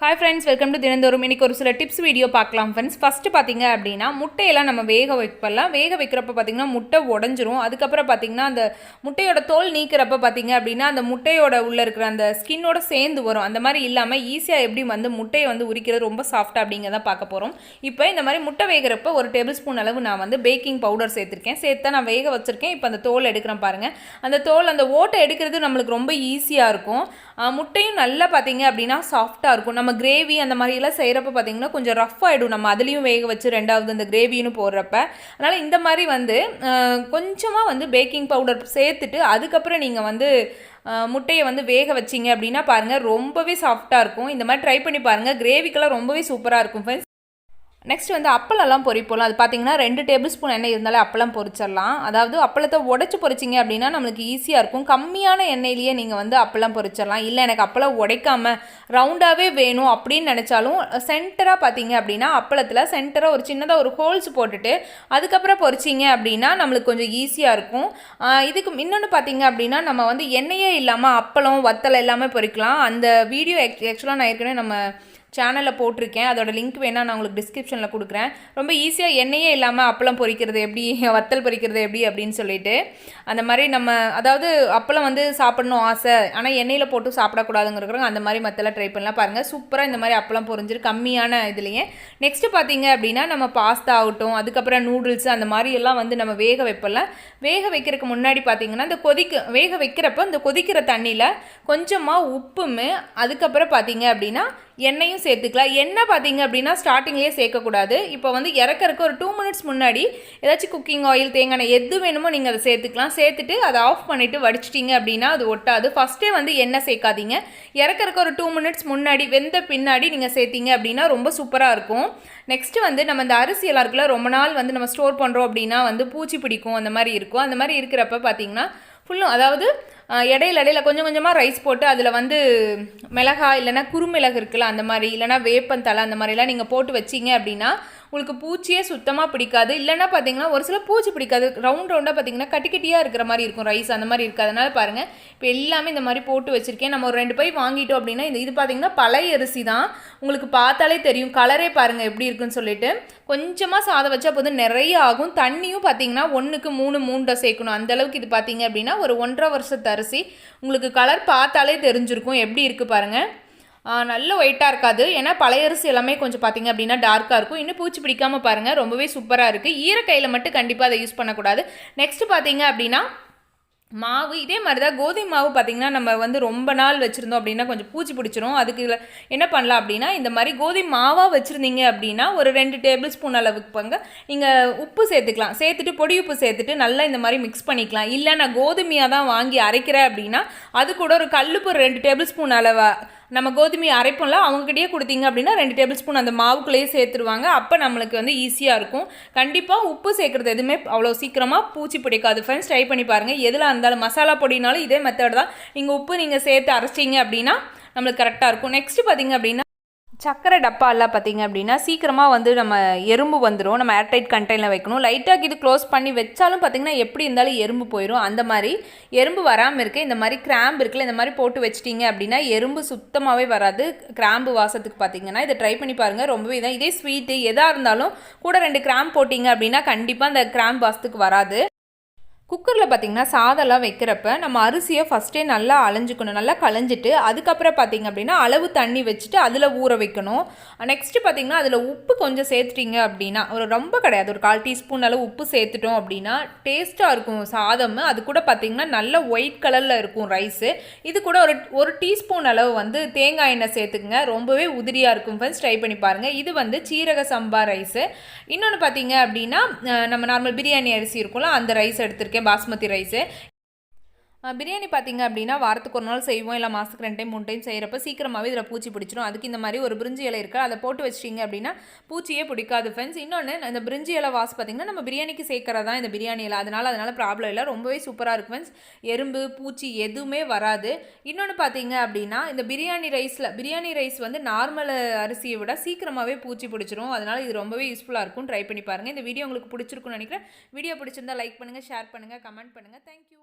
Hi friends, welcome to தினந்தோறும். இன்றைக்கி ஒரு சில டிப்ஸ் வீடியோ பார்க்கலாம் ஃப்ரெண்ட்ஸ். ஃபஸ்ட்டு பார்த்திங்க அப்படின்னா, முட்டையெல்லாம் நம்ம வேக வைக்கிறப்ப பார்த்திங்கன்னா முட்டை உடஞ்சிரும். அதுக்கப்புறம் பார்த்திங்கன்னா அந்த முட்டையோட தோல் நீக்கிறப்ப பார்த்திங்க அப்படின்னா அந்த முட்டையோட உள்ளே இருக்கிற அந்த ஸ்கின்னோட சேர்ந்து வரும். அந்த மாதிரி இல்லாமல் ஈஸியாக எப்படி முட்டையை உரிக்கிறது ரொம்ப சாஃப்டாக அப்படிங்கிறத பார்க்க போகிறோம். இப்போ இந்த மாதிரி முட்டை வேகிறப்ப ஒரு டேபிள் ஸ்பூன் அளவு நான் பேக்கிங் பவுடர் சேர்த்துருக்கேன். சேர்த்தா நான் வேக வச்சுருக்கேன். இப்போ அந்த தோல் எடுக்கிறேன் பாருங்கள். அந்த ஓட்டை எடுக்கிறது நம்மளுக்கு ரொம்ப ஈஸியாக இருக்கும். முட்டையும் நல்லா பார்த்திங்க அப்படின்னா சாஃப்டாக இருக்கும். நம்ம கிரேவி அந்த மாதிரிலாம் செய்கிறப்ப பார்த்திங்கன்னா கொஞ்சம் ரஃப் ஆகிடும். நம்ம அதுலேயும் வேக வச்சு ரெண்டாவது இந்த கிரேவின்னு போடுறப்ப. அதனால் இந்த மாதிரி கொஞ்சமாக பேக்கிங் பவுடர் சேர்த்துட்டு அதுக்கப்புறம் நீங்கள் முட்டையை வேக வச்சிங்க அப்படின்னா பாருங்கள் ரொம்பவே சாஃப்டாக இருக்கும். இந்த மாதிரி ட்ரை பண்ணி பாருங்கள். கிரேவிக்கெல்லாம் ரொம்பவே சூப்பராக இருக்கும் ஃப்ரெண்ட்ஸ். நெக்ஸ்ட் அப்பளம்லாம் பொரிப்போம். அது பார்த்திங்கன்னா 2 டேபிள் ஸ்பூன் எண்ணெய் இருந்தாலே அப்பளம் பொரிச்சிடலாம். அதாவது அப்பளத்தை உடச்சி பொரிச்சிங்க அப்படின்னா நம்மளுக்கு ஈஸியாக இருக்கும். கம்மியான எண்ணெயிலேயே நீங்கள் அப்பளம் பொரிச்சிடலாம். இல்லை எனக்கு அப்பளம் உடைக்காமல் ரவுண்டாகவே வேணும் அப்படின்னு நினச்சாலும் சென்டராக பார்த்திங்க அப்படின்னா அப்பளத்தில் சென்டராக ஒரு சின்னதாக ஒரு ஹோல்ஸ் போட்டுட்டு அதுக்கப்புறம் பொரிச்சிங்க அப்படின்னா நம்மளுக்கு கொஞ்சம் ஈஸியாக இருக்கும். இதுக்கு இன்னொன்று பார்த்திங்க அப்படின்னா நம்ம எண்ணெயே இல்லாமல் அப்பளம் வத்தல் எல்லாமே பொரிக்கலாம். அந்த வீடியோ ஆக்சுவலாக நான் ஏற்கனவே சேனலில் போட்டிருக்கேன். அதோட லிங்க் வேணால் நான் உங்களுக்கு டிஸ்கிரிப்ஷனில் கொடுக்குறேன். ரொம்ப ஈஸியாக எண்ணெயே இல்லாமல் அப்பளம் பொரிக்கிறது எப்படி, வத்தல் பொரிக்கிறது எப்படி அப்படின்னு சொல்லிட்டு அந்த மாதிரி அதாவது அப்பளம் சாப்பிடணும் ஆசை, ஆனால் எண்ணெயில் போட்டு சாப்பிடக்கூடாதுங்கிறவங்க அந்த மாதிரி மற்றெல்லாம் ட்ரை பண்ணலாம். பாருங்கள் சூப்பராக இந்த மாதிரி அப்பளம் பொரிஞ்சிரு கம்மியான இதுலேயே. நெக்ஸ்ட்டு பார்த்தீங்க அப்படின்னா நம்ம பாஸ்தா ஆகட்டும், அதுக்கப்புறம் நூடுல்ஸ் அந்த மாதிரி எல்லாம் நம்ம வேக வைப்பலாம். வேக வைக்கிறதுக்கு முன்னாடி பார்த்தீங்கன்னா வேக வைக்கிறப்ப இந்த கொதிக்கிற தண்ணியில் கொஞ்சமாக உப்பும் அதுக்கப்புறம் பார்த்தீங்க அப்படின்னா எண்ணெயும் சேர்த்துக்கலாம். எண்ணெய் பார்த்தீங்க அப்படின்னா ஸ்டார்டிங்லேயே சேர்க்கக்கூடாது. இப்போ இறக்கறக்கு ஒரு 2 மினிட்ஸ் முன்னாடி ஏதாச்சும் குக்கிங் ஆயில், தேங்காய் எண்ணெய் எது வேணுமோ நீங்கள் அதை சேர்த்துக்கலாம். சேர்த்துட்டு அதை ஆஃப் பண்ணிவிட்டு வடிச்சிட்டிங்க அப்படின்னா அது ஒட்டாது. ஃபஸ்ட்டே எண்ணெய் சேர்க்காதீங்க. இறக்கறக்கு ஒரு 2 மினிட்ஸ் முன்னாடி வெந்த பின்னாடி நீங்கள் சேர்த்திங்க அப்படின்னா ரொம்ப சூப்பராக இருக்கும். நெக்ஸ்ட்டு நம்ம இந்த அரிசியெல்லாம் இருக்குல்ல, ரொம்ப நாள் நம்ம ஸ்டோர் பண்ணுறோம் அப்படின்னா பூச்சி பிடிக்கும், அந்த மாதிரி இருக்கும். அந்த மாதிரி இருக்கிறப்ப பார்த்தீங்கன்னா ஃபுல்லும் அதாவது இடையில கொஞ்சம் கொஞ்சமாக ரைஸ் போட்டு அதில் மிளகாய் இல்லைனா குறுமிளகு இருக்குல்ல அந்த மாதிரி, இல்லைனா வேப்பந்தலை அந்த மாதிரிலாம் நீங்கள் போட்டு வச்சிங்க அப்படின்னா உங்களுக்கு பூச்சியே சுத்தமாக பிடிக்காது. இல்லைனா பார்த்தீங்கன்னா ஒரு சில பூச்சி பிடிக்காது. ரவுண்டாக பார்த்தீங்கன்னா கட்டியாக இருக்கிற மாதிரி இருக்கும் ரைஸ், அந்த மாதிரி இருக்குது. அதனால் பாருங்கள் இப்போ எல்லாமே இந்த மாதிரி போட்டு வச்சுருக்கேன். நம்ம ஒரு 2 பை வாங்கிட்டோம் அப்படின்னா இது பார்த்தீங்கன்னா பழைய அரிசி தான். உங்களுக்கு பார்த்தாலே தெரியும், கலரே பாருங்கள் எப்படி இருக்குன்னு சொல்லிட்டு. கொஞ்சமாக சாதம் வச்சா போதும் நிறைய ஆகும். தண்ணியும் பார்த்தீங்கன்னா 1க்கு 3 சேர்க்கணும். அந்தளவுக்கு இது பார்த்தீங்க அப்படின்னா ஒரு 1.5 வருஷத்து அரிசி. உங்களுக்கு கலர் பார்த்தாலே தெரிஞ்சிருக்கும் எப்படி இருக்குது பாருங்கள். நல்ல ஒயிட்டாக இருக்காது. ஏன்னா பழைய அரிசி எல்லாமே கொஞ்சம் பார்த்திங்க அப்படின்னா டார்க்காக இருக்கும். இன்னும் பூச்சி பிடிக்காமல் பாருங்கள் ரொம்பவே சூப்பராக இருக்குது. ஈரக்கையில் மட்டும் கண்டிப்பாக அதை யூஸ் பண்ணக்கூடாது. நெக்ஸ்ட்டு பார்த்தீங்க அப்படின்னா மாவு இதே மாதிரி தான். கோதுமை மாவு பார்த்திங்கன்னா நம்ம ரொம்ப நாள் வச்சுருந்தோம் அப்படின்னா கொஞ்சம் பூச்சி பிடிச்சிரும். அதுக்கு என்ன பண்ணலாம் அப்படின்னா இந்த மாதிரி கோதுமை மாவாக வச்சுருந்தீங்க அப்படின்னா ஒரு 2 டேபிள் ஸ்பூன் அளவுக்கு நீங்கள் உப்பு சேர்த்துக்கலாம். சேர்த்துட்டு பொடி உப்பு சேர்த்துட்டு நல்லா இந்த மாதிரி மிக்ஸ் பண்ணிக்கலாம். இல்லை நான் கோதுமையாக தான் வாங்கி அரைக்கிறேன் அப்படின்னா அது கூட ஒரு கல்லுப்பு 2 டேபிள் ஸ்பூன் அளவாக நம்ம கோதுமையை அரைப்போம்ல அவங்ககிட்டயே கொடுத்தீங்க அப்படின்னா 2 டேபிள் ஸ்பூன் அந்த மாவுக்குள்ளேயே சேர்த்துருவாங்க. அப்போ நம்மளுக்கு ஈஸியாக இருக்கும். கண்டிப்பாக உப்பு சேர்க்குறது எதுவுமே அவ்வளோ சீக்கிரமாக பூச்சி பிடிக்காது ஃப்ரெண்ட்ஸ். ட்ரை பண்ணி பாருங்கள். எதில் இருந்தாலும் மசாலா பொடினாலும் இதே மெத்தட் தான். நீங்கள் உப்பு நீங்கள் சேர்த்து அரைச்சிங்க அப்படின்னா நம்மளுக்கு கரெக்டாக இருக்கும். நெக்ஸ்ட்டு பார்த்திங்க அப்படின்னா சக்கரை டப்பாலாம் பார்த்திங்க அப்படின்னா சீக்கிரமாக நம்ம எறும்பு வந்துடும். நம்ம ஏர்டைட் கண்டெய்னரில் வைக்கணும். லைட்டாக இது க்ளோஸ் பண்ணி வச்சாலும் பார்த்திங்கன்னா எப்படி இருந்தாலும் எறும்பு போயிடும். அந்த மாதிரி எறும்பு வராமல் இருக்குது இந்த மாதிரி கிராம்பு இருக்குல்ல, இந்த மாதிரி போட்டு வச்சிட்டிங்க அப்படின்னா எறும்பு சுத்தமாகவே வராது. கிராம்பு வாசத்துக்கு பார்த்திங்கன்னா இதை ட்ரை பண்ணி பாருங்கள். ரொம்பவே இதான். இதே ஸ்வீட்டு எதாக இருந்தாலும் கூட 2 கிராம்பு போட்டிங்க அப்படின்னா கண்டிப்பாக அந்த கிராம்பு வாசத்துக்கு வராது. குக்கரில் பார்த்திங்கன்னா சாதம்லாம் வைக்கிறப்ப நம்ம அரிசியை ஃபஸ்ட்டே நல்லா அலைஞ்சிக்கணும். நல்லா களைஞ்சிட்டு அதுக்கப்புறம் பார்த்திங்க அப்படின்னா அளவு தண்ணி வச்சுட்டு அதில் ஊற வைக்கணும். நெக்ஸ்ட்டு பார்த்திங்கன்னா அதில் உப்பு கொஞ்சம் சேர்த்துட்டிங்க அப்படின்னா ரொம்ப கிடையாது, ஒரு 1/4 டீஸ்பூன் அளவு உப்பு சேர்த்துட்டோம் அப்படின்னா டேஸ்ட்டாக இருக்கும் சாதம். அது கூட பார்த்திங்கன்னா நல்ல ஒயிட் கலரில் இருக்கும் ரைஸு. இது கூட ஒரு டீஸ்பூன் அளவு தேங்காய் எண்ணெய் சேர்த்துக்குங்க. ரொம்பவே உதிரியாக இருக்கும் ஃப்ரெண்ட்ஸ். ட்ரை பண்ணி பாருங்கள். இது சீரக சம்பா ரைஸு. இன்னொன்று பார்த்திங்க அப்படின்னா நம்ம நார்மல் பிரியாணி அரிசி இருக்கும்ல அந்த ரைஸ் எடுத்திருக்கேன், பாஸ்மதி ரைஸு. பிரியாணி பார்த்திங்க அப்படின்னா வாரத்துக்கு ஒரு நாள் செய்வோம், இல்லை மாதத்துக்கு 2 டைம் 3 டைம் செய்கிறப்ப சீக்கிரமாகவே இதில் பூச்சி பிடிச்சிரும். அதுக்கு இந்த மாதிரி ஒரு பிரிஞ்சி இலை இருக்குது, அதை போட்டு வச்சிட்டிங்க அப்படின்னா பூச்சியே பிடிக்காது ஃப்ரெண்ட்ஸ். இன்னொன்று இந்த பிரிஞ்சி இலை வாசம் பார்த்திங்கன்னா நம்ம பிரியாணிக்கு சேர்க்கறதா இந்த பிரியாணி இலை. அதனால் ப்ராப்ளம் இல்லை. ரொம்பவே சூப்பராக இருக்கும் ஃப்ரெண்ட்ஸ். எறும்பு பூச்சி எதுவுமே வராது. இன்னொன்று பார்த்திங்க அப்படின்னா இந்த பிரியாணி ரைஸ் நார்மல் அரிசியை விட சீக்கிரமாகவே பூச்சி பிடிச்சிரும். அதனால் இது ரொம்பவே யூஸ்ஃபுல்லாக இருக்கும். ட்ரை பண்ணி பாருங்கள். இந்த வீடியோ உங்களுக்கு பிடிச்சிருக்குன்னு நினைக்கிறேன். வீடியோ பிடிச்சிருந்தா லைக் பண்ணுங்கள், ஷேர் பண்ணுங்கள், கமெண்ட் பண்ணுங்கள். தேங்க்யூ.